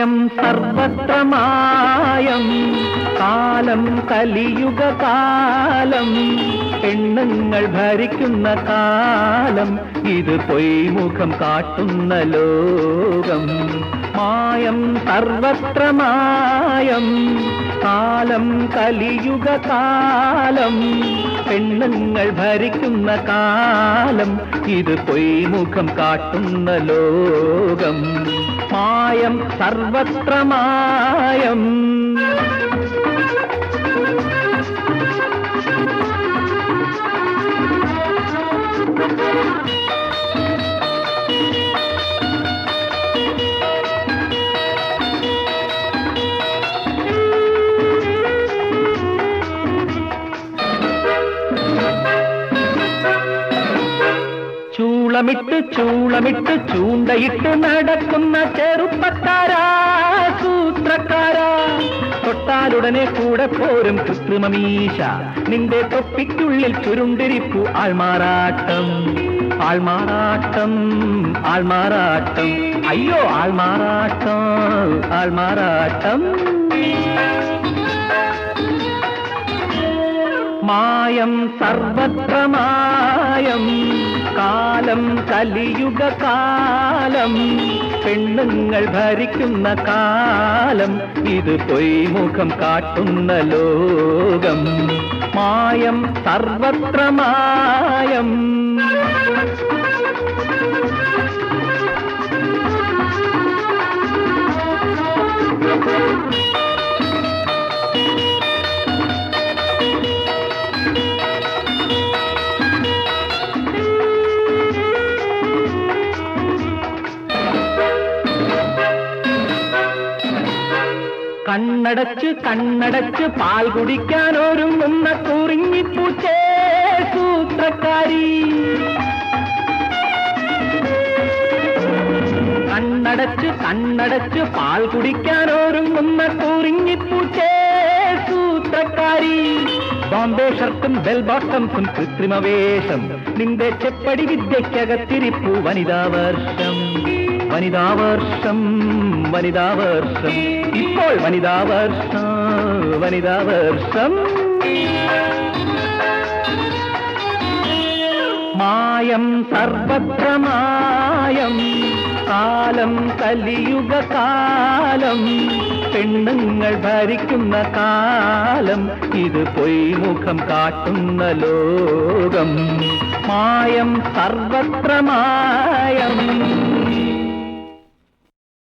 മായം സർവത്ര മായം കാലം കലിയുഗ കാലം പെണ്ണുങ്ങൾ ഭരിക്കുന്ന കാലം ഇത് പൊയ്മുഖം കാട്ടുന്ന ലോകം മായം സർവത്ര മായം കാലം കലിയുഗ കാലം പെണ്ണുങ്ങൾ ഭരിക്കുന്ന കാലം ഇത് പൊയ്മുഖം കാട്ടുന്ന ലോകം മായം സർവത്ര മായം ചൂളമിട്ട് ചൂണ്ടയിട്ട് നടക്കുന്ന ചെറുപ്പക്കാരാ സൂത്രക്കാരാ തൊട്ടാലുടനെ കൂടെ പോരും കൃത്രിമമീശ നിന്റെ തൊപ്പിക്കുള്ളിൽ ചുരുണ്ടിരിപ്പു ആൾമാറാട്ടം ആൾമാറാട്ടം ആൾമാറാട്ടം അയ്യോ ആൾമാറാട്ടം ആൾമാറാട്ടം മായം സർവത്ര മായം കാലം കലിയുഗ കാലം പെണ്ണുങ്ങൾ ഭരിക്കുന്ന കാലം ഇത് പൊയ്മുഖം കാട്ടുന്ന ലോകം മായം സർവത്ര മായം കണ്ണടച്ച് പാൽ കുടിക്കാൻ ഒരുങ്ങുന്ന കുറിഞ്ഞിപ്പൂച്ചേ സൂത്രക്കാരി കണ്ണടച്ച് പാൽ കുടിക്കാൻ ഒരുങ്ങുന്ന കുറിഞ്ഞിപ്പൂച്ചേ സൂത്രക്കാരി ബോംബെ ഷർട്ടും ബെൽ ബോട്ടംസും കൃത്രിമവേഷം നിന്റെ ചെപ്പടി വിദ്യക്കകത്തിരിപ്പു വനിതാവർഷം വനിതാവർഷം വനിതാവർഷം ഇപ്പോൾ വനിതാവർഷം വനിതാവർഷം മായം സർവത്ര മായം കാലം കലിയുഗ കാലം പെണ്ണുങ്ങൾ ഭരിക്കുന്ന കാലം ഇത് പൊയ്മുഖം കാട്ടുന്ന ലോകം മായം സർവത്ര മായം